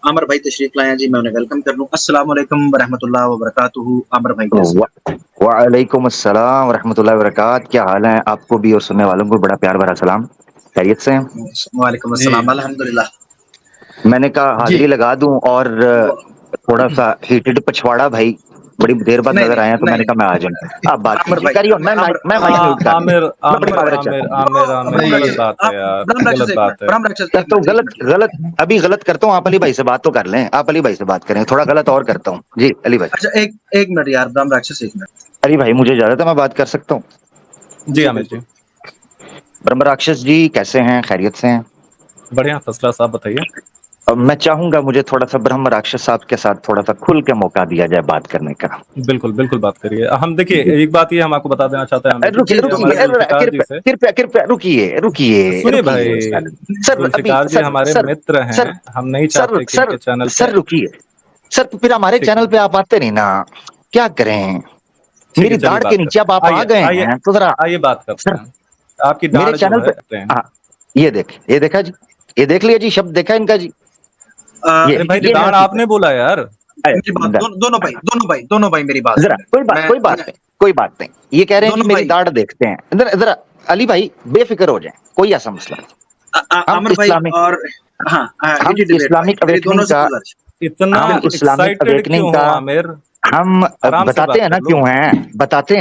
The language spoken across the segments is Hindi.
आमिर भाई तशरीफ लाए हैं जी, मैं उन्हें वेलकम कर लूँ। अस्सलाम वालेकुम वरहमतुल्लाह वबरकातुहू। आमिर भाई कैसे हैं? वालेकुम अस्सलाम वरहमतुल्लाहि वबरकात। क्या हाल है? आपको भी और सुनने वालों को बड़ा प्यार भरा सलाम। खैरियत से हैं? वालेकुम जी अस्सलाम, अल्हम्दुलिल्लाह। मैंने कहा जी। हाजिरी लगा दूं और वो थोड़ा सा हीटेड पछवाड़ा भाई बड़ी देर बाद नहीं, नजर नहीं, आए हैं, तो मैंने नहीं, कहा मैं आ जाऊं। नहीं। आप बात आमिर कीजिए, भाई, कैरी ऑन। आमिर मैं माइक म्यूट कर दूं। आमिर मैं बड़ी आमिर मावरत आमिर चाहता हूँ। आमिर आमिर ब्रह्म गलत राक्षस बात है आप यार, ब्रह्म राक्षस गलत एक मिनट, बात है। ब्रह्म राक्षस एक करता हूँ मिनट, एक गलत मिनट। गलत अभी गलत करता हूँ। आप अली भाई से बात तो कर लें। आप अली भाई से बात करें, थोड़ा गलत और करता हूँ जी। अली भाई, अच्छा, एक एक मिनट यार, ब्रह्म राक्षस एक मिनट। अली भाई मुझे इजाजत है, मैं बात कर सकता हूँ? जी जी आमिर बिल्कुल। जी, ब्रह्म राक्षस जी कैसे हैं? खैरियत से हैं? बढ़िया फर्स्ट क्लास। आप बताइए। अब मैं चाहूंगा मुझे थोड़ा सा ब्रह्म राक्षस साहब के साथ थोड़ा सा खुल के मौका दिया जाए बात करने का। बिल्कुल बिल्कुल बात करिए। हम देखिए, जी। एक बात ये हम आपको बता देना चाहते हैं आमिर जी रुकिए जी, कि जी, रुकिए, हमारे जी। जुल्फिकार जी कृपया से। कृपया कृपया रुकिए रुकिए सुनिए भाई, रुकिए सर। सर अभी जुल्फिकार जी सर हमारे सर मित्र हैं। सर हम नहीं सर चाहते कि सर इनके चैनल सर पे। रुकिए सर। तो फिर हमारे ठीक चैनल है, पे आप आते नहीं ना? क्या करें? ठीक है, मेरी चलिए दाढ़ के बात नीचे करते अब हैं। आप आ आइए गए आइए हैं तो जरा। आइए बात करते सर हैं। आपकी मेरे दाढ़ जो चैनल है पे, हाँ, ये देखा जी, ये शब्द देखा इनका जी। अरे भाई, ये है दाढ़ हकीकत। आपने बोला यार। मेरी बात, दोनों भाई मेरी बात जरा सुन कोई लें। बात मैं कोई बात मैं नहीं, कोई बात नहीं। ये कह रहे हैं जी दोनों मेरी भाई, दाढ़ देखते हैं। इधर इधर अली भाई बेफिक्र हो जाए, कोई ऐसा मसला नहीं। हम आमिर भाई इस्लामिक और हाँ, हम हिट डिबेट भाई, इस्लामिक मेरी अवेकनिंग दोनों से का गुजारिश। इतना हम इस्लामिक एक्साइटेड अवेकनिंग क्यों का हो आमिर? हम आराम से बताते बात हैं ना कर लो। क्यों हैं, बताते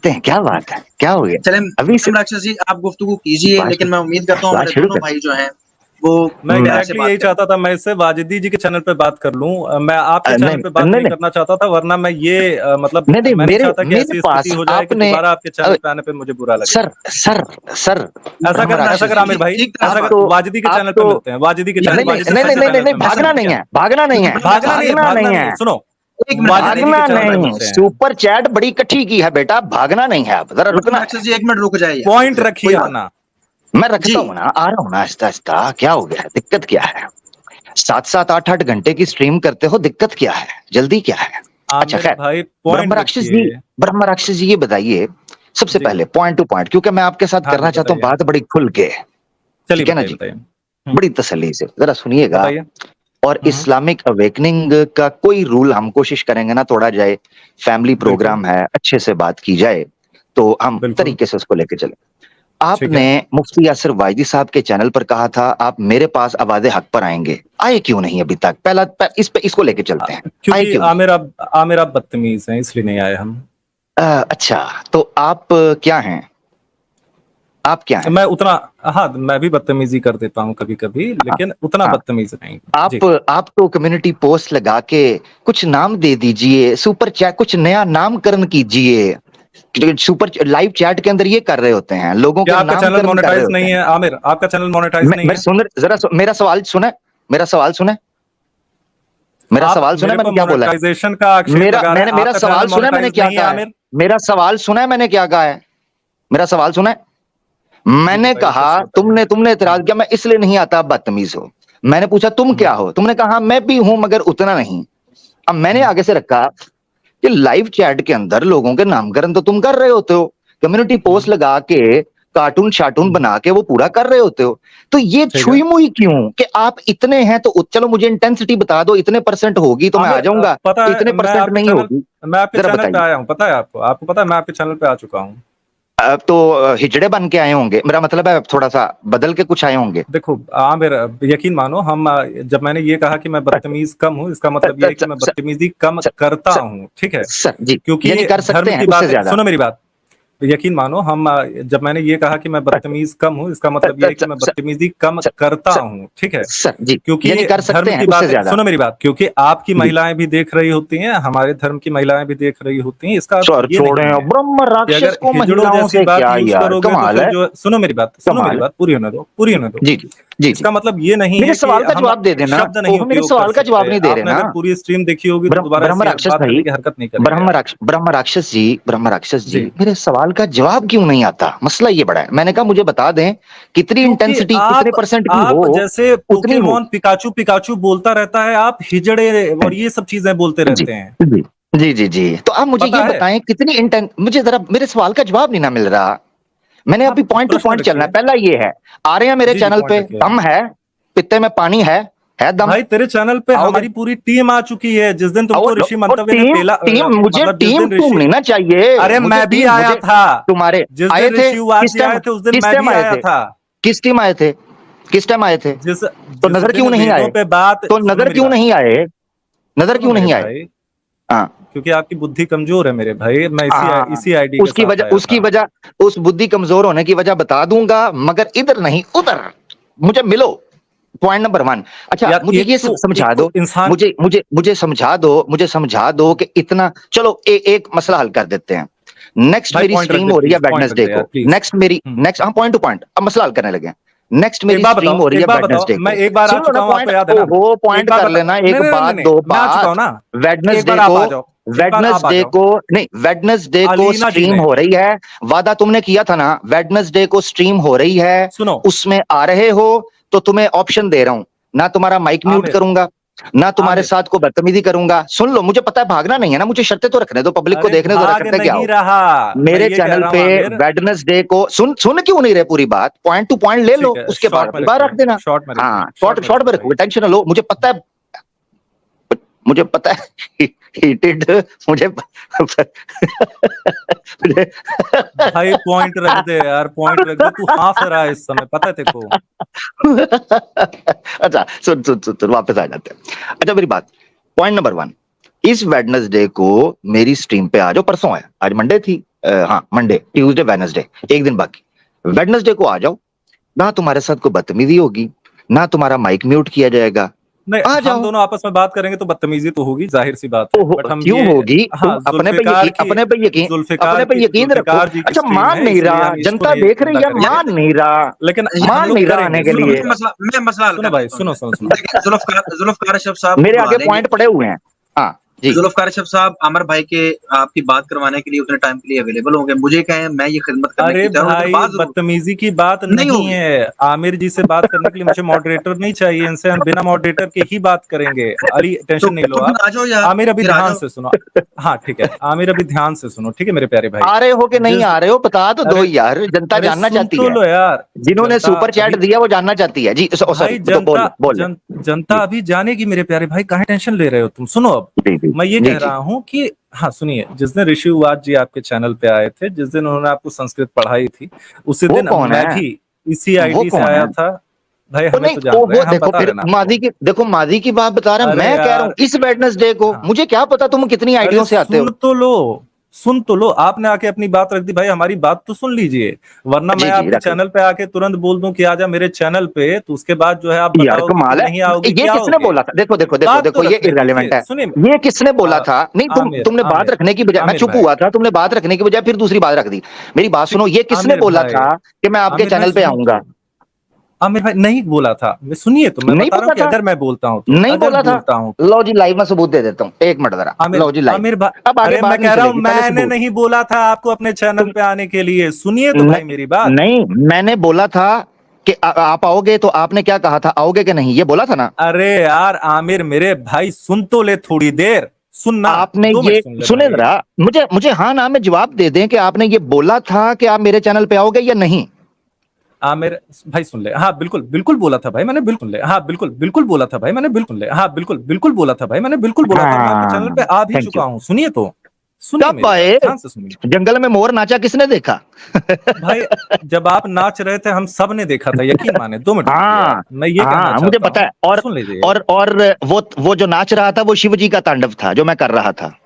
हैं क्या बात है, क्या हो गया चलें अभी से? ब्रह्म राक्षस जी, आप गुफ्तगू कीजिए, बात लेकिन मैं उम्मीद करता हूँ बात हमारे शुरू दोनों कर। भाई जो हैं वो मैं मैं प्यार से एग्जैक्टली बात यही करें। चाहता था, मैं इससे वाजिदी जी के चैनल पे बात कर लूं। मैं आपके चैनल नहीं पे बात नहीं नहीं नहीं करना चाहता था, वरना मैं ये मतलब नहीं नहीं, मैं नहीं मेरे चाहता कि मेरे ऐसी स्थिति पास हो जाए कि आपने दोबारा आपके चैनल पे आने पे मुझे बुरा लगे। सर सर सर ऐसा ब्रह्म कर ऐसा राक्षस कर जी, आमिर भाई, ठीक तरह से ऐसा आप कर, बात तो वाजिदी के आप चैनल पे तो मिलते हैं। वाजिदी के या चैनल, नहीं नहीं वाजिदी नहीं सर नहीं के नहीं नहीं चैनल नहीं, पे मिलते भागना हैं, ठीक नहीं है? है, भागना नहीं है, ब्रह्म राक्षस भागना जी, नहीं है, भागना भागना नहीं नहीं है, है, सुनो। एक मिनट, वाजिदी के भागना चैनल पे नहीं। मिलते हैं। सुपर चैट बड़ी कठी की है बेटा, भागना नहीं है, अब जरा ब्रह्म रुकना है। राक्षस जी, एक मिनट रुक जाइए यार, रुक पॉइंट जाइए, रखिए कोई बात अपना। मैं रखता जी। हूँ ना, आ रहा हूँ ना आहिस्ता आहिस्ता। क्या हो गया है? दिक्कत क्या है? 7-7 8-8 घंटे की स्ट्रीम करते हो, दिक्कत क्या है? जल्दी क्या है? अच्छा आमिर खैर, भाई ब्रह्म पॉइंट राक्षस जी, रखिए। ब्रह्म राक्षस जी ये बताइए सबसे जी पहले पॉइंट टू पॉइंट, क्योंकि मैं आपके साथ हाँ जी, करना चाहता हूँ बताइए। बात बड़ी खुल के। चलिए ठीक है ना बताइए जी? बताइए। बड़ी तसल्ली से जरा सुनिएगा। बताइए। और हम्म, इस्लामिक अवेकनिंग का कोई रूल हम कोशिश करेंगे ना तोड़ा जाए। फैमिली बिल्कुल प्रोग्राम है, अच्छे से बात की जाए, तो हम बिल्कुल, तरीके से उसको लेके चले। ठीक आपने है। मुफ्ती यासिर वाइदी साहब के चैनल पर कहा था आप मेरे पास आवाज़े हक पर आएंगे, आए क्यों नहीं अभी तक? इस पे इसको लेके चलते हैं, आए क्योंकि क्यों नहीं? आमिर आप बदतमीज हैं, इसलिए नहीं आए हम। अच्छा, तो आप क्या हैं? आप क्या हैं? मैं उतना, हाँ मैं भी बदतमीजी कर देता हूँ कभी कभी, हाँ लेकिन उतना हाँ। बदतमीज नहीं। जी, आप तो कम्युनिटी पोस्ट लगा के कुछ नाम दे दीजिए, सुपर चैट कुछ नया नामकरण कीजिए। सुपर लाइव चैट के अंदर ये कर रहे होते हैं, लोगों के क्या आपका चैनल नामकरण कर रहे मोनेटाइज होते नहीं हैं। है आमिर? आपका चैनल मोनेटाइज नहीं मैं है? सुन जरा मेरा सवाल सुने, मेरा सवाल सुने, मेरा आप सवाल सुने मेरे मैंने पे क्या बोला है? मोनेटाइजेशन का आक्षेप मेरा लगा रहे मैंने हैं। मेरा आपका सवाल चैनल सुना है मैंने मोनेटाइज क्या नहीं है कहा है? आमिर। मेरा सवाल सुना है मैंने क्या कहा है? मेरा सवाल सुना है? जी मैंने बताइए, फिर कहा से बताइए। तुमने इतराज किया मैं इसलिए नहीं आता, आप बदतमीज हो। मैंने पूछा तुम क्या हम्म, हो, तुमने कहा हाँ, मैं भी हूं मगर उतना नहीं। अब मैंने हम्म, आगे से रखा कि लाइव चैट के अंदर लोगों के नामकरण तो तुम कर रहे होते हो, कम्युनिटी पोस्ट हम्म, लगा के कार्टून शार्टून हम्म, बना के वो पूरा कर रहे होते हो। तो ये ठीक है। छुई मुई क्यों कि आप इतने हैं तो चलो मुझे इंटेंसिटी बता दो, इतने परसेंट होगी तो मैं आ आमिर जाऊंगा, पता है, इतने परसेंट नहीं होगी। मैं आपके जरा चैनल पे बताइए। आया हूँ, पता है आपको? आपको पता है मैं आपके चैनल पे आ चुका हूँ। अब तो हिजड़े बन के आए होंगे, मेरा मतलब है थोड़ा सा बदल के कुछ आए होंगे। देखो आमिर, यकीन मानो, हम जब मैंने ये कहा कि मैं बदतमीज कम हूँ, इसका मतलब ये है कि मैं सर बदतमीजी कम सर करता सर हूँ, ठीक है? सर जी, क्योंकि यानी कर सकते धर्म हैं की उससे बात है, ज्यादा। सुनो मेरी बात। यकीन मानो, हम जब मैंने ये कहा कि मैं बदतमीज कम हूँ, इसका मतलब ये है कि मैं सर बदतमीजी कम सर करता सर हूँ, ठीक है? सर जी, क्योंकि यानी कर सकते धर्म हैं की उससे बात है, ज्यादा। सुनो मेरी बात, क्योंकि आपकी जी, महिलाएं भी देख रही होती हैं, हमारे धर्म की महिलाएं भी देख रही होती हैं, इसका अर्थ सर ये छोड़े, नहीं है ब्रह्म कि राक्षस अगर को हिजड़ों महिलाओं जैसी से बात क्या यूज यार, करोगे तो कमाल फिर है, जो, सुनो मेरी बात, सुनो मेरी कमाल है। बात, पूरी होने दो, पूरी होने दो। जी जी जी जी। इसका मतलब ये नहीं मेरे है कि सवाल का हम जवाब दे देना। शब्द नहीं ओह, मेरे उपयोग कर सवाल का जवाब सकते। नहीं दे रहे आपने ना। अगर पूरी स्ट्रीम देखी होगी तो दोबारा ब्रह्म ऐसी राक्षस बात भाई, करने की हरकत नहीं करेंगे आप। ब्रह्म राक्षस जी, जी, मेरे सवाल का जवाब क्यों नहीं आता? मसला ये बड़ा है। मैंने कहा मुझे बता दें कितनी क्योंकि इंटेंसिटी कितने आप परसेंट की हो, आप जैसे उतनी हो। पोकेमोन पिकाचू पिकाचू बोलता रहता है, आप हिजड़े और ये सब चीजें बोलते जी रहते हैं, जी जी जी जी। तो आप मुझे ये पता है? बताएं कितनी इंटेंस, मुझे जरा मेरे सवाल का जवाब नहीं ना मिल रहा। मैंने अभी आप पॉइंट टू प्रश्न पॉइंट चलना है। रखिए। पहला ये है, आ रहे हैं मेरे जी जी, चैनल पॉइंट पे, रखिए। दम है? पित्ते में पानी है दम? भाई तेरे चैनल पे आओगे? हमारी पूरी टीम आ चुकी है। जिस दिन तुमको और ऋषि मंतव्य ने पेला, मुझे मतलब जिस टीम दिन तुम नहीं ना चाहिए। अरे मुझे मैं भी टीम, आया मुझे था तुम्हारे जिस आए दिन थे। ऋषि वाज किस जी टाइम, आए थे उस दिन किस मैं टाइम भी आए आया थे? था। किस टाइम आए थे? किस टाइम आए थे? जिस तो जिस नजर दिन क्यों नहीं वेदों आए? पे बात, तो सुनो नजर मेरी क्यों बात, नहीं आए? नजर सुनो क्यों मेरे नहीं आए? भाई, हाँ क्योंकि आपकी बुद्धि कमजोर है मेरे भाई। मैं इसी आईडी के उसकी साथ वजह, आया उसकी था। वजह, उस बुद्धि कमजोर होने की वजह बता दूंगा, मगर इधर नहीं उधर मुझे मिलो। Point number 1। अच्छा यार मुझे ये समझा दो, इंसान, मुझे समझा दो कि इतना, चलो एक मसला हल कर देते हैं। नेक्स्ट भाई मेरी पॉइंट रख स्ट्रीम दे हो रही है प्लीज, पॉइंट रख वेडनेसडे दे यार को। प्लीज। नेक्स्ट हम पॉइंट टू पॉइंट अब मसला हल करने लगे हैं। नेक्स्ट मेरी स्ट्रीम हो रही है एक बार बताओ, वेडनेसडे मैं को। एक बार आ सुन लो ना चुका हूं, आपको पॉइंट, याद है ना? ओहो एक पॉइंट बार कर बता, लेना, नहीं एक नहीं नहीं बात नहीं, दो मैं आ चुका हूं बात। ना। एक वेडनेसडे बार आप को, आ जाओ, एक बार आप आ जाओ। वेडनेसडे को अलीना जी स्ट्रीम ने, हो रही है। वादा तुमने किया था ना, वेडनेसडे को स्ट्रीम हो रही है, सुनो उसमें आ रहे हो तो तुम्हें ऑप्शन दे रहा हूं ना, तुम्हारा माइक म्यूट आमिर, करूंगा ना तुम्हारे आमिर, साथ को बदतमीजी करूंगा। सुन लो, मुझे पता है भागना नहीं है ना, मुझे शर्तें तो रखने दो, पब्लिक को अरे देखने दो, भाग करते क्या नहीं हो। रहा, मैं मेरे ये कह चैनल रहा हूं पे आमिर। वेडनेसडे को सुन क्यों नहीं रहे पूरी बात, पॉइंट टू पॉइंट ले लो, ठीक है, उसके बाद शॉर्ट में अपनी बात रखिए, रख देना। शॉर्ट में रखिए, हाँ शॉर्ट शॉर्ट में शॉर्ट में रखिए भाई। रखोगे, टेंशन ना लो, मुझे पता है हीटेड, मुझे मुझे भाई पॉइंट रख दे यार, पॉइंट रख दे। तू हाफ रहा है इस समय, पता है तेरे को? अच्छा सुन वापस आ जाते हैं। अच्छा मेरी बात, पॉइंट नंबर 1, इस वेडनेसडे को मेरी स्ट्रीम पे आ जाओ। परसों है, आज मंडे थी, हाँ मंडे ट्यूसडे वेडनेसडे, एक दिन बाकी। वेडनेसडे को आ जाओ, ना तुम्हारे साथ कोई बदतमीजी होगी, ना तुम्हारा माइक म्यूट किया जाएगा। नहीं, आ हम जाओ। दोनों आपस में बात करेंगे तो बदतमीजी तो होगी, जाहिर सी बात है। ओहो बट हम क्यों ये, होगी? तुम हाँ, जुल्फिकार की, अपने पे यकीन रखो। जुल्फिकार जी की अच्छा स्ट्रीम मान है, नहीं इसलिए रहा, हम इसको जनता नहीं देख रही गंदा है, करेंगे। मान नहीं रहा, लेकिन हम मान लोग नहीं रहा करेंगे। आने के सुनो लिए। मेरी बात, मैं मसला हल सुनो कर भाई, देता हूँ। सुनो सुनो सुनो। देखिए, जुल्फकार अशरफ साहब को मेरे बुला आगे लेंगे। पॉइंट पड़े हुए हैं। हाँ जी। जुल्फकार अशरफ साहब आमिर भाई के आपकी बात करवाने के लिए उतने टाइम के लिए अवेलेबल होंगे। मुझे कहें, मैं ये खिदमत करने अरे की तैयार हूं, लेकिन भाई बात जरूर बदतमीजी की बात नहीं नहीं होगी। है। आमिर जी से बात करने के लिए मुझे मॉडरेटर नहीं चाहिए, इनसे हम बिना मॉडरेटर के ही बात करेंगे। अली टेंशन नहीं लो तो फिर आप। आ जाओ यार, आमिर अभी फिर आ ध्यान जाओ। से सुनो। हाँ ठीक है, आमिर अभी ध्यान से सुनो, ठीक है मेरे प्यारे भाई। आ रहे हो कि नहीं जिस आ रहे हो बता तो दो अरे यार, जनता अरे जानना सुन चाहती तो है। लो यार। जिन्होंने जनता सुपर चैट अभी, दिया वो जानना चाहती है जी। भाई सॉरी, तो बोल जनता जी अभी जानेगी मेरे प्यारे भाई, काहे टेंशन ले रहे हो तुम? सुनो अब, जी जी मैं ये जी कह जी। रहा हूँ कि, हाँ सुनिए, जिस दिन ऋषि वाज जी आपके चैनल पे आए थे, जिस दिन उन्होंने आपको संस्कृत पढ़ाई थी, उसी वो दिन कौन मैं है? भी इसी वो आईडी से कौन है? आया था। भाई वो हमें नहीं, तो जान रहे वो हैं, हम देखो बता फिर रहे हैं ना आपको। मादी की बात बता रहे हैं। अरे मैं कह रहा हूँ यार, इस वेडनेसडे को, हाँ, मुझे क्या पता तुम कितनी अरे आइडियो से आते हो। सुन तो लो, सुन तो लो। आपने आके अपनी बात रख दी भाई, हमारी बात तो सुन लीजिए, वरना मैं जी जी आपके रख लो चैनल पे आके तुरंत बोल दूं कि आजा मेरे चैनल पे, तो उसके बाद जो है आप यार, बताओगे कि कमाल है। नहीं आओगे, ये क्या किसने होगे? बोला था? देखो देखो देखो बात तो देखो, ये रखने दीजिए, इररेलेवेंट है। सुनिए। ये किसने बोला आ, था? नहीं आमिर तुमने बात आमिर रखने की बजाय, मैं आमिर चुप भाई, हुआ था, तुमने बात रखने की बजाय फिर दूसरी बात रख दी। मेरी बात ठीक, सुनो, ये किसने आमिर बोला भाई, था कि मैं आपके आमिर भाई चैनल पे सुनो आऊंगा? तो। आमिर भाई नहीं बोला था, मैं सुनिए तो, मैं नहीं बता रहा बोला हूँ कि था, अगर मैं बोलता हूँ तो, नहीं अगर बोला था। बोलता हूँ तो। लो जी लाइव में सबूत दे देता हूँ, एक मिनट जरा, आमिर लो जी लाइव। आमिर भाई, अब आगे अरे मैं बात नहीं कह रहा हूँ, चलेगी, पहले मैंने सबूत। नहीं बोला था आपको अपने चैनल तुम पे आने के लिए, सुनिए तो भाई नहीं, मेरी बात। नहीं मैंने बोला था कि आप आओगे, तो आपने क्या कहा था, आओगे कि नहीं, ये बोला था ना अरे यार आमिर मेरे भाई, सुन तो ले थोड़ी देर, सुनना, आपने? 2 मिनट ये सुन ले सुने भाई। जरा, मुझे मुझे हाँ ना में जवाब दे दें कि आपने ये बोला था कि आप मेरे चैनल पे आओगे या नहीं। आमिर भाई सुन ले, हाँ बिल्कुल बिल्कुल बोला था भाई मैंने, बिल्कुल ले, हाँ बिल्कुल बिल्कुल बोला था भाई मैंने, बिल्कुल ले, हाँ बिल्कुल बिल्कुल बोला था भाई मैंने, बिल्कुल बोला था। और मैं आपके चैनल पे हाँ आ भी थैंक चुका यू। हूँ, सुनिए तो, सुनिए कब मेरी बात, आए? ध्यान से सुनिए। जंगल में मोर नाचा किसने देखा? भाई जब आप नाच रहे थे हम सब ने देखा था, यकीन माने। 2 मिनट रुकिए हाँ आप, मैं ये कहना हाँ मुझे चाहता पता हूँ, है। और सुन लीजिए। और वो जो नाच रहा था वो शिव जी का तांडव था जो मैं कर रहा था।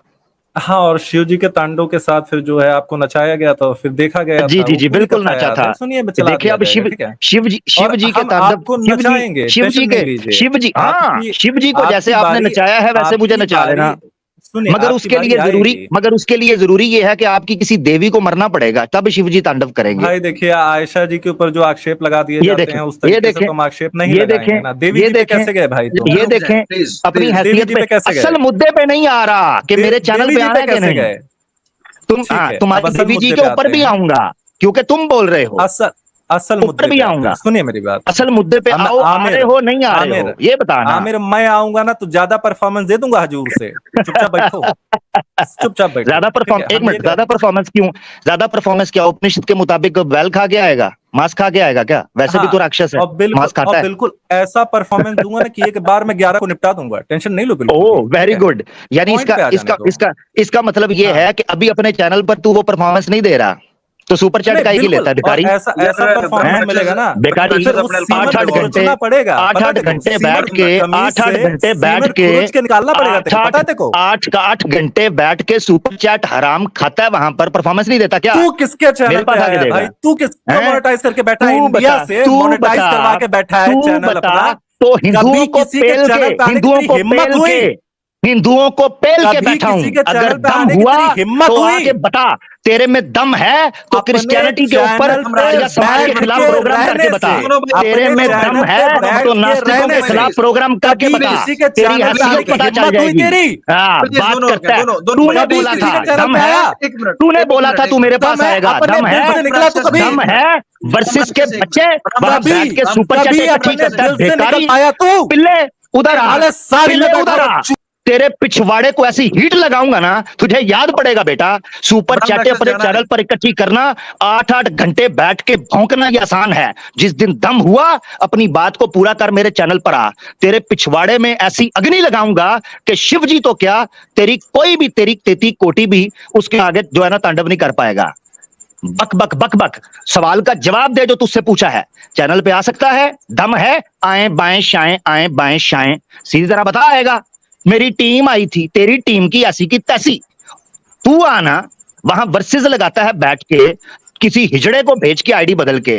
हाँ, और शिव जी के तांडव के साथ फिर जो है आपको नचाया गया था, फिर देखा गया जी था, जी वो जी पूरी बिल्कुल कथा नाचा याद था। है, सुनिए चला देखिए दिया अब जाएगा, ठीक है? शिव और जी के हम तांडव, आपको नचाएंगे, शिव जी टेंशन नहीं के लीजिए। शिव जी हाँ, आपकी शिव जी को जैसे आपकी आपने बारी, नचाया है वैसे मुझे आपकी नचा बारी, लेना। सुनिए मगर आपकी उसके बारी लिए जरूरी, आएगी। ये है कि आपकी किसी देवी को मरना पड़ेगा, तब शिव जी तांडव करेंगे। भाई देखिए, आयशा जी के ऊपर जो आक्षेप लगा दिए ये जाते देखें, हैं, उस ये तरीके से देखें, तो हम आक्षेप नहीं ये देखें, लगाएंगे ना। देवी ये जी पे देखें, कैसे गए भाई तुम? ये रुक जाए देखें, प्लीज, अपनी प्लीज। देवी हैसियत जी पे, पे कैसे गए? असल मुद्दे पे नहीं आ रहा कि मेरे चैनल देवी पे जी आना पे है कि कैसे नहीं। गए? तुम ठीक है, अब तुम्हारी असल देवी जी मुद्दे के पे ऊपर आते भी हैं। आऊंगा, क्योंकि तुम बोल रहे हो। असल असल ऊपर मुद्दे भी पे आते हैं। आऊंगा, सुनिए मेरी बात, असल मुद्दे पे आओ, आ आमिर, रहे हो नहीं आ रहे हो आमिर, ये बताना। आमिर मैं आऊंगा ना तो ज्यादा परफॉर्मेंस दे दूंगा हजूर से, चुपचाप बैठो, चुपचाप बैठो, ज्यादा ठीक परफॉर्म है? एक हम ये मिनट, ज्यादा कह परफॉर्मेंस क्यों? ज्यादा परफॉर्मेंस क्या उपनिषद के मुताबिक बैल खा के आएगा, मांस खा के आएगा क्या? वैसे भी तो हाँ, राक्षस है, मांस और खाता है। बिल्कुल ऐसा परफॉर्मेंस दूंगा ना कि एक बार में 11 को निपटा दूंगा, टेंशन नहीं लो बिल्कुल भी, ओह ठीक वेरी है? गुड। यानी पॉइंट इसका पे आ जाने इसका दो। इसका इसका मतलब ये हाँ, है कि अभी अपने चैनल पर तू वो परफॉर्मेंस नहीं दे रहा, तो सुपर चैट नहीं का ही बिल्कुल, लेता है और भिखारी। ऐसा ऐसा यार परफॉर्मेंस हैं? मिलेगा ना, बेकारी। फिर उस अपने सीमर को 8-8 घंटे, खुरचना पड़ेगा, पता है 8-8 देखो, घंटे सीमर बैठ के, कमीज 8-8 से घंटे बैठ सीमर के, खुरच के निकालना पड़ेगा तेरे को, पता है तेरे को? 8 घंटे बैठ के सुपर चैट हराम खाता है, वहां पर परफॉर्मेंस नहीं देता क्या? तू किसके चैनल मेरे पे पास आके आया है देगा। भाई? तू किसको हैं? मोनेटाइज करके बैठा है? तू इंडिया बता, से तू मोनेटाइज बता, करवा के बैठा है तू चैनल बता, अपना। तो हिंदुओं कभी को किसी के पेल के, चैनल पे आने की हिंदुओं तेरी को हिम्मत पेल के, हुई? हिंदुओं को पेल के कभी बैठा हूं। किसी के अगर चैनल पे दम आने की हुआ तेरी हिम्मत तो हुई? आके बता, तेरे में दम है तो अपने क्रिश्चियनिटी के ऊपर चैनल पे या समाज के बैठ खिलाफ के प्रोग्राम करके रहने बता। से, तेरे अपने में दम चैनल पे है बैठ तो के नास्तिकों रहने के से खिलाफ प्रोग्राम करके कभी बता, किसी के तेरी चैनल पे आने हैसियत की पता चल हिम्मत हुई जाएगी। तेरी? हाँ प्लीज बात दोनों करता है। दोनों तूने कभी बोला किसी था के चैनल दम पे है, आया? एक मिनट, तूने एक बोला मिनट, था एक तू मिनट। मेरे दम पास है? आएगा, अपने दम दिल है, से निकला तो कभी? दम है। वर्सेस के बच्चे वहां कभी बैठ के सुपर चैट कभी इकट्ठी अपने करता है दिल से निकल भिखारी। पाया तू? पिल्ले उधर आ, साले साड़ी में पिल्ले बैठा उधर हुआ आ, तेरे पिछवाड़े को ऐसी हीट लगाऊंगा ना, तुझे याद पड़ेगा बेटा। सुपर ब्रह्म चैटें राक्षस अपने जाना चैनल है। पर इकट्ठी करना, 8-8 घंटे बैठ के भौंकना ये आसान है। जिस दिन दम हुआ अपनी बात को पूरा कर, मेरे चैनल पर आ, तेरे पिछवाड़े में ऐसी अग्नि लगाऊंगा कि शिव जी तो क्या, तेरी कोई भी, तेरी 33 कोटि भी उसके आगे जो है ना तांडव नहीं कर पाएगा। बक बक बक बक, सवाल का जवाब दे जो तुझसे पूछा है। चैनल पे आ सकता है, दम है, आए बाएं शाएं, आए बाएं शाएं, सीधी तरह बता आएगा। मेरी टीम आई थी, तेरी टीम की ऐसी की तैसी, तू आना वहां वर्सेस लगाता है बैठ के, किसी हिजड़े को भेज के आईडी बदल के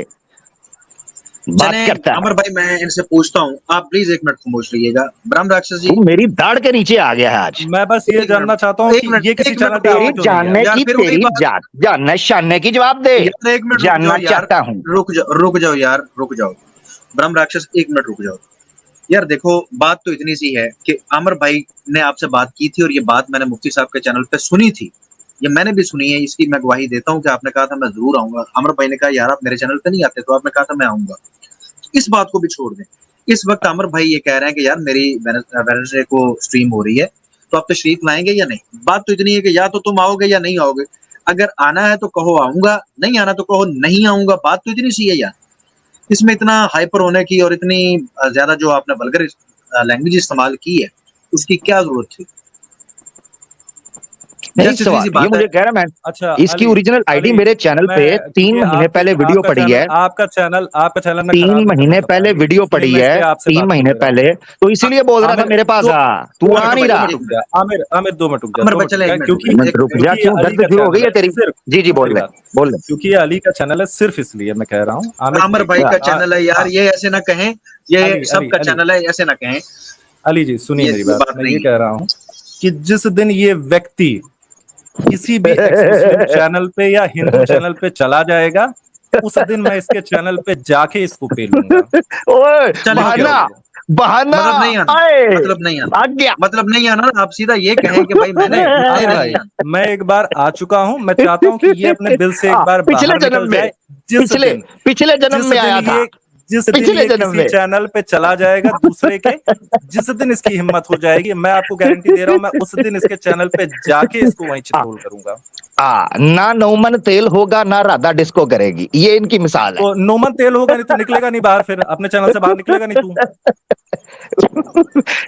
बात चलें करता है। अमर भाई, मैं इनसे पूछता हूँ, आप प्लीज एक मिनट खामोश रहिएगा। ब्रह्म राक्षस जी, तू मेरी दाढ़ के नीचे आ गया है आज। मैं बस ये एक जानना मिनट, चाहता हूँ एक कि मिनट, ये किसी एक चैनल मिनट पे तेरी आया क्यों नहीं है? जानने यार, की, फिर वही तेरी बात। जानने शानने की जवाब दे। यार एक मिनट रुक जानना जाओ यार, चाहता हूं। रुक जाओ यार, रुक जाओ। ब्रह्म राक्षस एक मिनट रुक जाओ यार। देखो बात तो इतनी सी है कि आमिर भाई ने आपसे बात की थी और ये बात मैंने मुफ्ती साहब के चैनल पे सुनी थी, ये मैंने भी सुनी है, इसकी मैं गवाही देता हूँ कि आपने कहा था मैं जरूर आऊंगा। आमिर भाई ने कहा यार आप मेरे चैनल पे नहीं आते, तो आपने कहा था मैं आऊंगा। इस बात को भी छोड़ दें, इस वक्त आमिर भाई ये कह रहे हैं कि यार मेरी वेडनेसडे को स्ट्रीम हो रही है, तो आप तशरीफ लाएंगे या नहीं। बात तो इतनी है कि या तो तुम आओगे या नहीं आओगे। अगर आना है तो कहो आऊंगा, नहीं आना तो कहो नहीं आऊंगा। बात तो इतनी सी है यार, इसमें इतना हाइपर होने की और इतनी ज्यादा जो आपने वल्गर लैंग्वेज इस्तेमाल की है, उसकी क्या जरूरत थी? नहीं जस्ट इतनी सी सवाल ये बात है। मुझे कह रहा मैं, अच्छा इसकी अली, ओरिजिनल आईडी मेरे चैनल पे मैं 3 क्योंकि महीने पहले वीडियो पड़ी है। आपका चैनल मैं 3 खराब नहीं करना महीने चाहता पहले अली, वीडियो इसलिए पड़ी मैं है, इसलिए आपसे 3 बात कर महीने ले रहा हूँ। पहले, तो इसीलिए बोल रहा था आमिर मेरे पास दो आ, तू आ नहीं भाई, रहा। 2 मिनट रुक जा आमिर, 2 मिनट रुक जा, अमर 2 भाई मिनट चले, रुक एक जा, मिनट क्योंकि मिनट रुक जा, क्योंकि क्यों अली दर्द का शुरू हो गई चैनल है है तेरी? सिर्फ, जी जी सुन बोल मेरी ले, बात, बोल ले। क्योंकि अली का चैनल है सिर्फ इसलिए मैं कह रहा हूँ आमिर आमिर भाई का चैनल है यार, हाँ, ये ऐसे ना कहें, ये अली सबका अली चैनल है, ऐसे ना कहें। अली जी सुनिए मेरी ये बात, बात मैं नहीं ये है। कह रहा हूँ कि जिस दिन ये व्यक्ति किसी भी एक्स मुस्लिम चैनल पे या हिंदू चैनल पे चला जाएगा, उस दिन मैं इसके चैनल पे जाके इसको पेलूंगा। ओए चले क्या बहाना, हो गया? बहाना मतलब नहीं आना, आए, मतलब नहीं आना, आ गया। मतलब नहीं आना ना, आप सीधा ये कहें कि भाई मैंने अली नहीं भाई आना। मैं एक बार आ चुका हूं, मैं चाहता हूं कि ये अपने दिल से एक बार पिछले बाहर जन्म निकल में, जाए। जिस पिछले दिन पिछले जन्म में आया था, जिस दिन पिछले ये जन्म किसी में। चैनल पे चला जाएगा दूसरे के, जिस दिन इसकी हिम्मत हो जाएगी, मैं आपको गारंटी दे रहा हूं, मैं उस दिन इसके चैनल पे जाके इसको वहीं चित्रोल करूंगा। ना नौमन तेल होगा ना राधा डिस्को करेगी, ये इनकी मिसाल है। तो नोमन तेल होगा नहीं तो निकलेगा नहीं बाहर, फिर अपने चैनल से बाहर निकलेगा नहीं तू।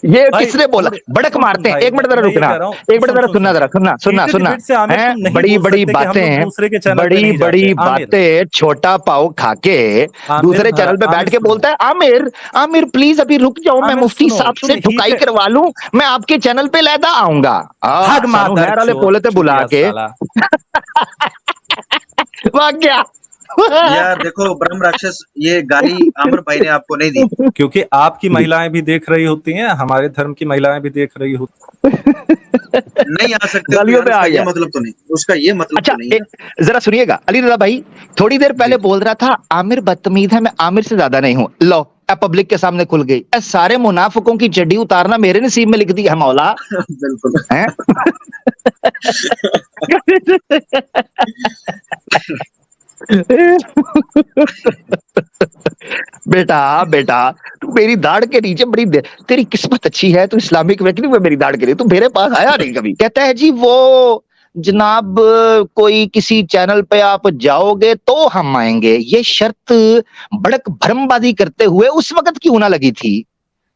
ये भाई किसने बोला? थोड़ी बड़क सुन मारते हैं। भाई, एक मिनट जरा मैं ये रुकना, कह रहा हूँ, एक मिनट जरा सुनना, जरा सुनना सुनना हीटेड सुनना डिबेट से आमिर हैं, तुम नहीं बड़ी बोल बड़ी सकते कि हम लोग बातें, दूसरे के चैनल पे बड़ी नहीं बड़ी जाते। आमिर, बातें, छोटा पाव खाके आमिर दूसरे चैनल पे आमिर बैठ के सुनो, बोलता है आमिर, आमिर प्लीज अभी रुक जाओ, मैं आमिर मुफ्ती सुनो, साहब तुम से ठुकाई हीटेड, करवा लूं, मैं आपके चैनल पे लैदा आऊंगा। हग सानू मादर नहर वाले चोद पोले ते बुला चुतिया के साला। वाह क्या यार देखो ब्रह्म राक्षस, ये गाली आमिर भाई ने आपको नहीं दी। क्योंकि आपकी महिलाएं भी देख रही होती हैं, हमारे धर्म की महिलाएं भी देख रही होती नहीं आ सकते तो गालियों यार पे आ उसका ये गया। मतलब तो नहीं, उसका ये मतलब अच्छा तो नहीं है। जरा सुनिएगा अली रजा भाई, थोड़ी देर जी पहले बोल रहा था आमिर बदतमीज है, मैं आमिर से ज्यादा नहीं हूं। लो पब्लिक के सामने खुल गई। सारे मुनाफिकों की चड्डी उतारना मेरे नसीब में लिख दी है मौला। बिल्कुल। हैं? बेटा बेटा, तू मेरी दाढ़ के नीचे तेरी किस्मत अच्छी है, तू इस्लामिक व्यक्ति में मेरी दाढ़ के लिए तू मेरे पास आया नहीं कभी। कहता है जी वो जनाब कोई किसी चैनल पे आप जाओगे तो हम आएंगे, ये शर्त बड़क भरमबाजी करते हुए उस वक्त क्यों ना लगी थी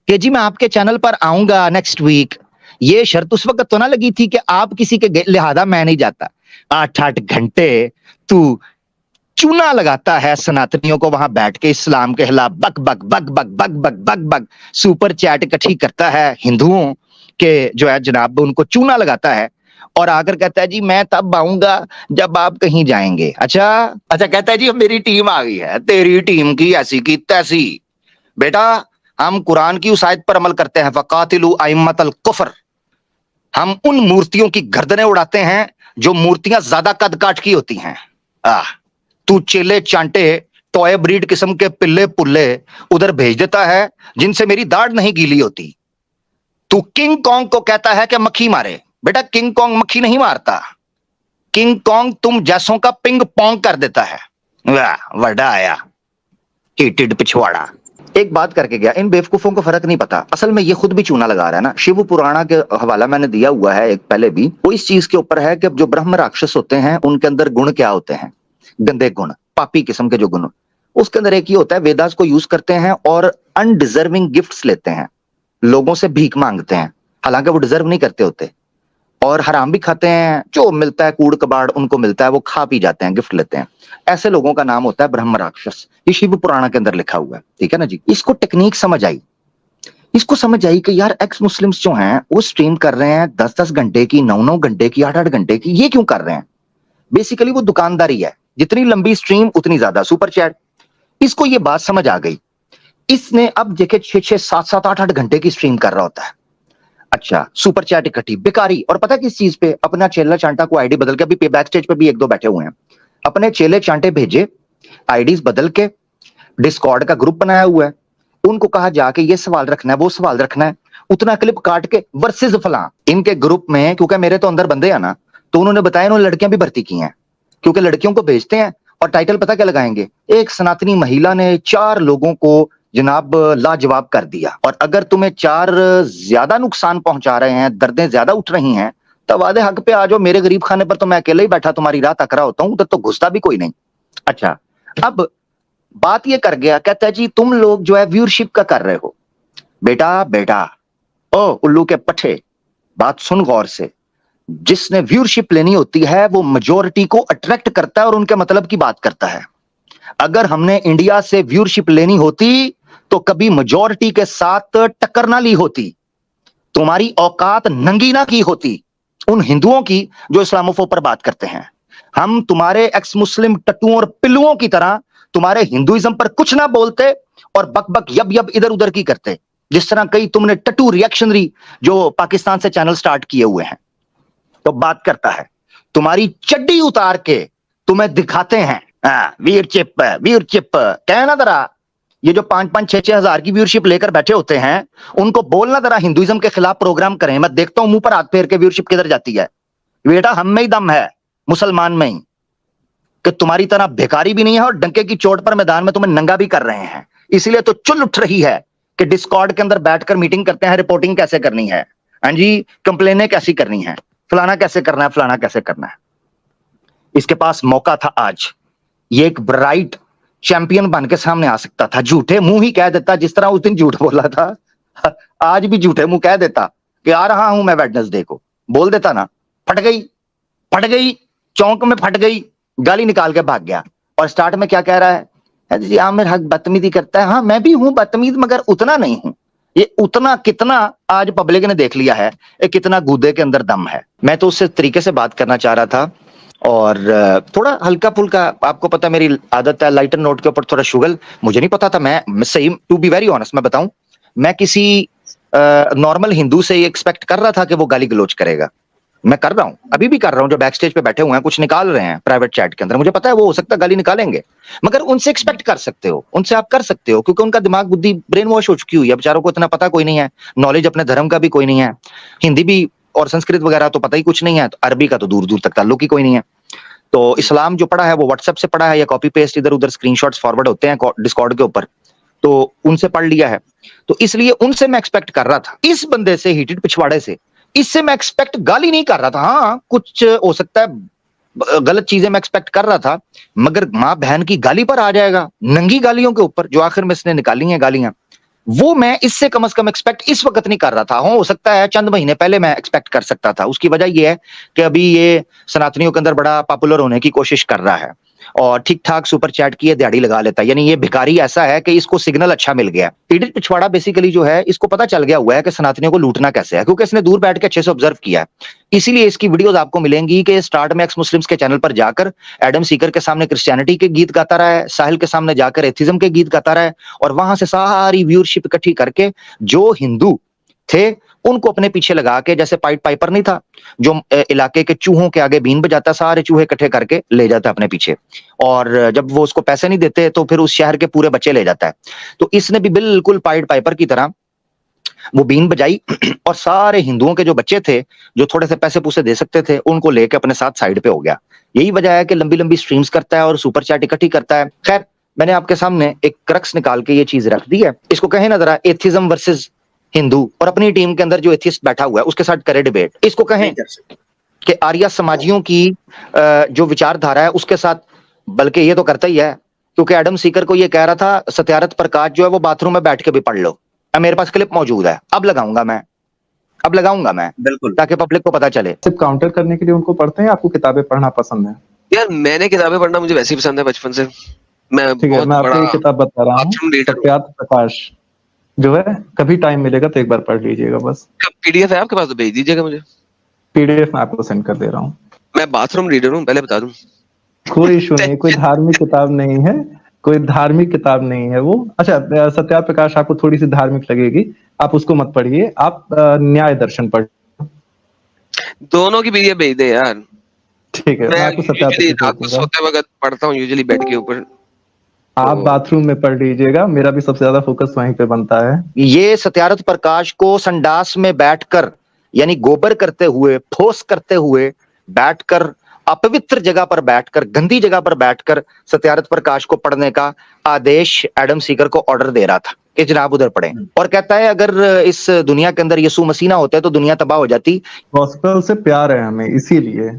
कि जी मैं आपके चैनल पर आऊंगा नेक्स्ट वीक। ये शर्त उस वक्त तो ना लगी थी कि आप किसी के लिहाजा मैं नहीं जाता। 8-8 घंटे तू चूना लगाता है सनातनियों को वहां बैठ के इस्लाम के खिलाफ बक बक बक बक बक बक बक बक सुपर चैट इकट्ठी करता है हिंदुओं के जो है जनाब उनको चूना लगाता है और आकर कहता है जी मैं तब आऊंगा जब आप कहीं जाएंगे। अच्छा अच्छा, कहता है जी अब मेरी टीम आ गई है, तेरी टीम की ऐसी की तैसी। बेटा हम कुरान की उस आयत पर अमल करते हैं, फकातिलु अइम्मतल कुफ्र। हम उन मूर्तियों की गर्दनें उड़ाते हैं जो मूर्तियां ज्यादा कद काठ की होती हैं। तू चेले चांटे टॉय ब्रीड किस्म के पिल्ले पुल्ले उधर भेज देता है जिनसे मेरी दाढ़ नहीं गीली होती। तू किंग कॉन्ग को कहता है कि मक्खी मारे। बेटा किंग कॉन्ग मक्खी नहीं मारता, किंग कॉन्ग तुम जैसों का पिंग पोंग कर देता है। वाह वड़ा आया कीटिड पिछवाड़ा। एक बात करके गया, इन बेवकूफों को फर्क नहीं पता, असल में ये खुद भी चूना लगा रहा है ना। शिव पुराणा के हवाला मैंने दिया हुआ है एक पहले भी, वो इस चीज के ऊपर है कि जो ब्रह्म राक्षस होते हैं उनके अंदर गुण क्या होते हैं, गंदे गुण, पापी किस्म के जो गुण। उसके अंदर एक ही होता है, वेदास को यूज करते हैं और अनडिजर्विंग गिफ्ट्स लेते हैं, लोगों से भीख मांगते हैं, हालांकि वो डिजर्व नहीं करते होते, और हराम भी खाते हैं, जो मिलता है कूड़ कबाड़ उनको मिलता है वो खा पी जाते हैं, गिफ्ट लेते हैं। ऐसे लोगों का नाम होता है ब्रह्म राक्षस। ये शिव पुराण के अंदर लिखा हुआ है, ठीक है ना जी। इसको टेक्निक समझ आई, इसको समझ आई कि यार एक्स मुस्लिम्स जो हैं वो स्ट्रीम कर रहे हैं 10-10 घंटे की, 9-9 घंटे की, 8-8 घंटे की। ये क्यों कर रहे हैं? बेसिकली वो दुकानदारी है, जितनी लंबी स्ट्रीम उतनी ज्यादा सुपर चैट। इसको ये बात समझ आ गई, इसने अब देखे 6-6, 7-7, 8-8 घंटे की स्ट्रीम कर रहा होता है। अच्छा सुपर चैट इकट्ठी बेकारी, और पता किस चीज पे? अपना चेला चांटा को आईडी बदल के, अभी बैक स्टेज पे भी 1-2 बैठे हुए हैं, अपने चेले चांटे भेजे आईडीज बदल के, डिस्कॉर्ड का ग्रुप बनाया हुआ है, उनको कहा जाके ये सवाल रखना है वो सवाल रखना है, उतना क्लिप काट के वर्सेस फलां। इनके ग्रुप में क्योंकि मेरे तो अंदर बंदे हैं ना, तो उन्होंने बताया उन्होंने लड़कियां भी भर्ती की हैं, क्योंकि लड़कियों को भेजते हैं और टाइटल पता क्या लगाएंगे, एक सनातनी महिला ने 4 लोगों को जनाब लाजवाब कर दिया। और अगर तुम्हें 4 ज्यादा नुकसान पहुंचा रहे हैं, दर्दें ज्यादा उठ रही हैं, तो वादे हक पे आ जाओ, मेरे गरीब खाने पर तो मैं अकेले ही बैठा तुम्हारी राह तक रहा होता हूं, उधर तो घुसता भी कोई नहीं। अच्छा अब बात ये कर गया, कहता है जी तुम लोग जो है व्यूअरशिप का कर रहे हो। बेटा बेटा ओ उल्लू के पट्टे, बात सुन गौर से, जिसने व्यूअरशिप लेनी होती है वो मेजोरिटी को अट्रैक्ट करता है और उनके मतलब की बात करता है। अगर हमने इंडिया से व्यूअरशिप लेनी होती तो कभी मेजोरिटी के साथ टक्कर ना ली होती, तुम्हारी औकात नंगी ना की होती उन हिंदुओं की जो इस्लामोफोब पर बात करते हैं। हम तुम्हारे एक्स मुस्लिम टट्टुओं और पिल्लुओं की तरह तुम्हारे हिंदुइज्म पर कुछ ना बोलते और बक बक यब यब इधर उधर की करते, जिस तरह कई तुमने टट्टू रिएक्शनरी जो पाकिस्तान से चैनल स्टार्ट किए हुए हैं। तो बात करता है, तुम्हारी चड्डी उतार के तुम्हें दिखाते हैं वीर चिप कहना जरा। ये जो 5-5, 6-6 हजार की व्यूअरशिप लेकर बैठे होते हैं, उनको बोलना जरा हिंदुइज्म के खिलाफ प्रोग्राम करें। मैं देखता हूं मुंह पर हाथ फेर के व्यूअरशिप किधर जाती है। बेटा हम में ही दम है, मुसलमान में ही, कि तुम्हारी तरह भिखारी भी नहीं है और डंके की चोट पर मैदान में तुम्हें नंगा भी कर रहे हैं। इसलिए तो चुल उठ रही है कि डिस्कॉर्ड के अंदर बैठकर मीटिंग करते हैं, रिपोर्टिंग कैसे करनी है, हाँ जी, कंप्लेनें कैसी करनी है, फलाना कैसे करना है, फलाना कैसे करना है। इसके पास मौका था आज, ये एक ब्राइट चैंपियन बन के सामने आ सकता था, झूठे मुंह ही कह देता, जिस तरह उस दिन झूठ बोला था आज भी झूठे मुंह कह देता कि आ रहा हूं मैं वेडनेसडे को, बोल देता ना। फट गई चौंक में फट गई, गाली निकाल के भाग गया। और स्टार्ट में क्या कह रहा है जी, आमिर हक बदतमीजी करता है। हाँ मैं भी हूं बदतमीज, मगर उतना नहीं हूं। ये उतना कितना आज पब्लिक ने देख लिया है, ये कितना गूदे के अंदर दम है। मैं तो उससे तरीके से बात करना चाह रहा था और थोड़ा हल्का फुल्का, आपको पता मेरी आदत है लाइटर नोट के ऊपर थोड़ा शुगल। मुझे नहीं पता था, मैं सही टू बी वेरी ऑनेस्ट मैं बताऊं, मैं किसी नॉर्मल हिंदू से एक्सपेक्ट कर रहा था कि वो गाली गलोच करेगा। मैं कर रहा हूं, अभी भी कर रहा हूं, जो बैक स्टेज पे बैठे हुए हैं कुछ निकाल रहे हैं प्राइवेट चैट के अंदर, मुझे पता है वो हो सकता है गाली निकालेंगे, मगर उनसे एक्सपेक्ट कर सकते हो, उनसे आप कर सकते हो, क्योंकि उनका दिमाग बुद्धि ब्रेन वॉश हो चुकी हुई है, बेचारों को इतना पता कोई नहीं है, नॉलेज अपने धर्म का भी कोई नहीं है, हिंदी भी और संस्कृत वगैरह तो पता ही कुछ नहीं है, तो अरबी का तो दूर दूर तक ताल्लुक ही कोई नहीं है। तो इस्लाम जो पढ़ा है वो व्हाट्सएप से पढ़ा है या कॉपी पेस्ट इधर उधर स्क्रीनशॉट्स फॉरवर्ड होते हैं डिस्कॉर्ड के ऊपर, तो उनसे पढ़ लिया है। तो इसलिए उनसे मैं एक्सपेक्ट कर रहा था, इस बंदे से, हीटेड पिछवाड़े से, इससे मैं एक्सपेक्ट गाली नहीं कर रहा था। हाँ कुछ हो सकता है गलत चीजें मैं एक्सपेक्ट कर रहा था, मगर माँ बहन की गाली पर आ जाएगा, नंगी गालियों के ऊपर जो आखिर में इसने निकाली हैं गालियां, वो मैं इससे कम से कम एक्सपेक्ट इस वक्त नहीं कर रहा था। हो सकता है चंद महीने पहले मैं एक्सपेक्ट कर सकता था। उसकी वजह यह है कि अभी ये सनातनियों के अंदर बड़ा पॉपुलर होने की कोशिश कर रहा है और ठीक ठाक सुपर चैट की दिहाड़ी लगा लेता है, यानी ये भिखारी ऐसा है कि इसको सिग्नल अच्छा मिल गया। पीड़ित पिछवाड़ा बेसिकली जो है इसको पता चल गया हुआ है कि सनातनियों को लूटना कैसे है, क्योंकि इसने दूर बैठ के अच्छे से ऑब्जर्व किया है। इसीलिए इसकी वीडियोस आपको मिलेंगी कि स्टार्ट में एक्स मुस्लिम्स के चैनल पर जाकर एडम सीकर के सामने क्रिश्चियनिटी के गीत गाता रहा है, साहिल के सामने जाकर एथिज्म के गीत गाता रहा है, और वहां से सारी व्यूअरशिप इकट्ठी करके जो हिंदू थे उनको अपने पीछे लगा के, जैसे पाइट पाइपर नहीं था जो इलाके के चूहों के आगे बीन बजाता, सारे चूहे इकट्ठे करके ले जाता अपने पीछे, और जब वो उसको पैसे नहीं देते तो फिर उस शहर के पूरे बच्चे ले जाता है। तो इसने भी बिल्कुल पाइट पाइपर की तरह वो बीन बजाई और सारे हिंदुओं के जो बच्चे थे जो थोड़े से पैसे पूसे दे सकते थे उनको लेके अपने साथ साइड पे हो गया। यही वजह है कि लंबी लंबी स्ट्रीम्स करता है और सुपर चैट इकट्ठी करता है। खैर मैंने आपके सामने एक क्रक्स निकाल के ये चीज रख दी है, इसको कहें ना जरा एथिज्म वर्सेस हिंदू, और अपनी टीम के अंदर जो एथिस्ट बैठा हुआ है उसके साथ करे डिबेट। इसको कहें कि आर्या समाजियों की जो विचारधारा है उसके साथ, बल्कि ये तो करता ही है, क्योंकि एडम सीकर को ये कह रहा था सत्यारथ प्रकाश जो है वो बाथरूम में बैठ के भी पढ़ लो। मेरे पास क्लिप मौजूद है, अब लगाऊंगा मैं बिल्कुल ताकि पब्लिक को पता चले। सिर्फ काउंटर करने के लिए उनको पढ़ते हैं, आपको किताबें पढ़ना पसंद है? यार मैंने किताबें पढ़ना मुझे वैसे ही पसंद है बचपन से। मैं ठीक है, बहुत मैं आपको बड़ा एक किताब बता रहा हूँ, बाथरूम रीडर हूँ। सत्यार्थ प्रकाश जो है, कभी टाइम मिलेगा तो एक बार पढ़ लीजिएगा बस। पीडीएफ है आपके पास तो भेज दीजिएगा मुझे। पीडीएफ मैं आपको सेंड कर दे रहा हूँ। मैं बाथरूम रीडर हूँ, पहले बता दूं। कोई इशू नहीं, कोई धार्मिक किताब नहीं है, कोई धार्मिक किताब नहीं है वो। अच्छा, सत्यार्थ प्रकाश आपको थोड़ी सी धार्मिक लगेगी, आप उसको मत पढ़िए, आप न्याय दर्शन पढ़। दोनों की पीडीएफ भेज दे यार। ठीक है, मैं मैं आपको सत्यार्थ यूजुअली प्रकाश रात को दूंगा। सोते वक्त पढ़ता हूँ, यूजुअली बेड के ऊपर। आप बाथरूम में पढ़ लीजिएगा, मेरा भी सबसे ज्यादा फोकस वहीं पे बनता है। ये सत्यारथ प्रकाश को संडास में बैठकर, यानी गोबर करते हुए, ठोस करते हुए बैठकर, अपवित्र जगह पर बैठकर, गंदी जगह पर बैठकर सत्यारथ प्रकाश को पढ़ने का आदेश एडम सीकर को ऑर्डर दे रहा था कि जनाब उधर पढ़ें, और कहता है अगर इस दुनिया के अंदर यीशु मसीह ना होते तो दुनिया तबाह हो जाती। गॉस्पेल से प्यार है हमें, इसीलिए।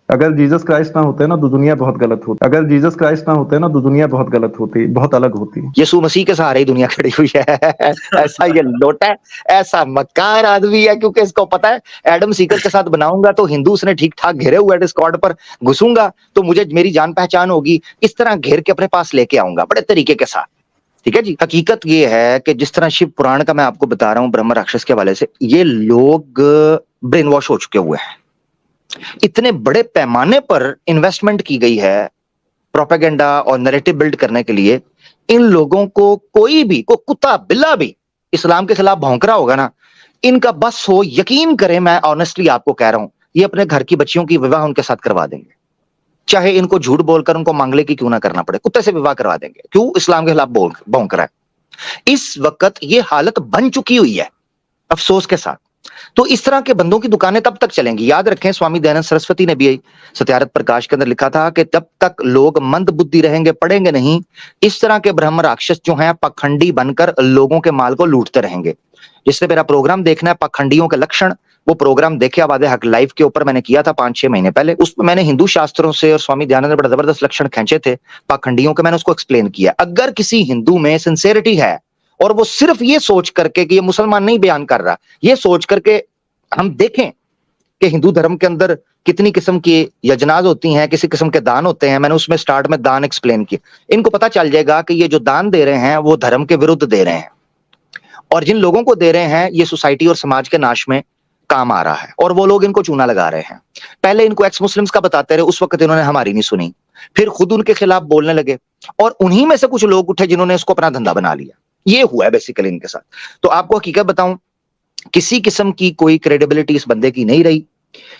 अगर जीसस क्राइस्ट ना होते ना तो दुनिया बहुत गलत होती। अगर जीसस क्राइस्ट ना होते ना तो दुनिया बहुत गलत होती, बहुत अलग होती। यीशु मसीह के सहारे ही दुनिया खड़ी हुई है। ऐसा ये लोटा है, ऐसा मक्कार आदमी है, क्योंकि इसको पता है एडम सीकर के साथ बनाऊंगा तो हिंदूस ने ठीक ठाक घेरे हुए डिस्कॉर्ड पर, घुसूंगा तो मुझे मेरी जान पहचान होगी, इस तरह घेर के अपने पास लेके आऊंगा बड़े तरीके के साथ। ठीक है जी। हकीकत ये है कि जिस तरह शिव पुराण का मैं आपको बता रहा हूं ब्रह्म राक्षस के हवाले से, ये लोग ब्रेन वॉश हो चुके हुए हैं। इतने बड़े पैमाने पर इन्वेस्टमेंट की गई है प्रोपेगेंडा और नैरेटिव बिल्ड करने के लिए। इन लोगों को कोई भी, को कुत्ता बिल्ला भी इस्लाम के खिलाफ भौंक रहा होगा ना, इनका बस हो, यकीन करें, मैं ऑनेस्टली आपको कह रहा हूं, ये अपने घर की बच्चियों की विवाह उनके साथ करवा देंगे, चाहे इनको झूठ बोलकर उनको मांगले की क्यों ना करना पड़े, कुत्ते से विवाह करवा देंगे। क्यों? इस्लाम के खिलाफ भौंक रहा है। इस वक्त ये हालत बन चुकी हुई है अफसोस के साथ। तो इस तरह के बंदों की दुकानें तब तक चलेंगी। याद रखें, स्वामी दयानंद सरस्वती ने भी सत्यारथ प्रकाश के अंदर लिखा था कि तब तक लोग मंद बुद्धि रहेंगे, पढ़ेंगे नहीं, इस तरह के ब्रह्म राक्षस जो हैं पखंडी बनकर लोगों के माल को लूटते रहेंगे। जिसने मेरा प्रोग्राम देखना है पखंडियों के लक्षण, वो प्रोग्राम देखे आबाद हक लाइव के ऊपर मैंने किया था 5-6 महीने पहले। उसमें मैंने हिंदू शास्त्रों से और स्वामी दयानंद ने बड़ा जबरदस्त लक्षण खींचे थे पाखंडियों के, मैंने उसको एक्सप्लेन किया। अगर किसी हिंदू में सिंसेरिटी है और वो सिर्फ ये सोच करके कि ये मुसलमान नहीं बयान कर रहा, ये सोच करके हम देखें कि हिंदू धर्म के अंदर कितनी किस्म की यजनाज होती हैं, किसी किस्म के दान होते हैं, मैंने उसमें स्टार्ट में दान एक्सप्लेन किया। इनको पता चल जाएगा कि ये जो दान दे रहे हैं वो धर्म के विरुद्ध दे रहे हैं, और जिन लोगों को दे रहे हैं ये सोसाइटी और समाज के नाश में काम आ रहा है, और वो लोग इनको चूना लगा रहे हैं। पहले इनको एक्स मुस्लिम्स का बताते रहे, उस वक्त इन्होंने हमारी नहीं सुनी, फिर खुद उनके खिलाफ बोलने लगे, और उन्हीं में से कुछ लोग उठे जिन्होंने इसको अपना धंधा बना लिया। ये हुआ है बेसिकली इनके साथ। तो आपको हकीकत बताऊं, किसी किस्म की कोई क्रेडिबिलिटी इस बंदे की नहीं रही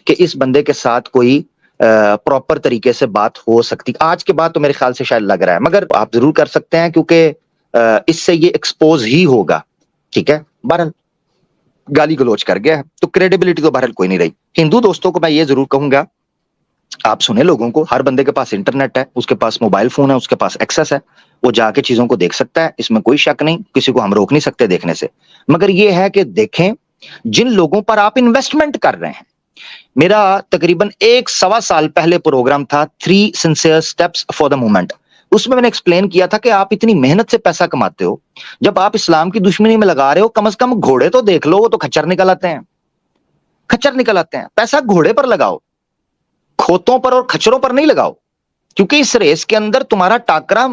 कि इस बंदे के साथ कोई प्रॉपर तरीके से बात हो सकती। आज के बाद तो मेरे ख्याल से शायद लग रहा है, मगर आप जरूर कर सकते हैं क्योंकि इससे ये एक्सपोज ही होगा। ठीक है, बहरहाल गाली गलोच कर गया है तो क्रेडिबिलिटी तो बहरहाल कोई नहीं रही। हिंदू दोस्तों को मैं ये जरूर कहूंगा आप सुने लोगों को, हर बंदे के पास इंटरनेट है, उसके पास मोबाइल फोन है, उसके पास एक्सेस है, वो जाके चीजों को देख सकता है, इसमें कोई शक नहीं, किसी को हम रोक नहीं सकते देखने से। मगर ये है कि देखें जिन लोगों पर आप इन्वेस्टमेंट कर रहे हैं। मेरा तकरीबन 1-1.25 साल पहले प्रोग्राम था 3 sincere steps for the movement, उसमें मैंने एक्सप्लेन किया था कि आप इतनी मेहनत से पैसा कमाते हो, जब आप इस्लाम की दुश्मनी में लगा रहे हो, कम से कम घोड़े तो देख लो, वो तो खच्चर निकल आते हैं, खच्चर निकल आते हैं। पैसा घोड़े पर लगाओ, खोतों पर और खच्चरों पर नहीं लगाओ, क्योंकि इस रेस के अंदर तुम्हारा टाकरा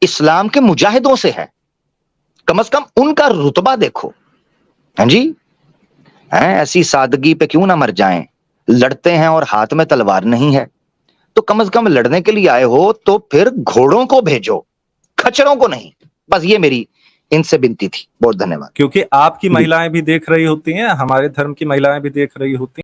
इस्लाम के मुजाहिदों से है, कम से कम उनका रुतबा देखो। हाँ जी, हैं, ऐसी सादगी पे क्यों ना मर जाएं, लड़ते हैं और हाथ में तलवार नहीं है, तो कम से कम लड़ने के लिए आए हो तो फिर घोड़ों को भेजो, खच्चरों को नहीं। बस ये मेरी इनसे विनती थी। बहुत धन्यवाद। क्योंकि आपकी महिलाएं भी देख रही होती हैं, हमारे धर्म की महिलाएं भी देख रही होती हैं।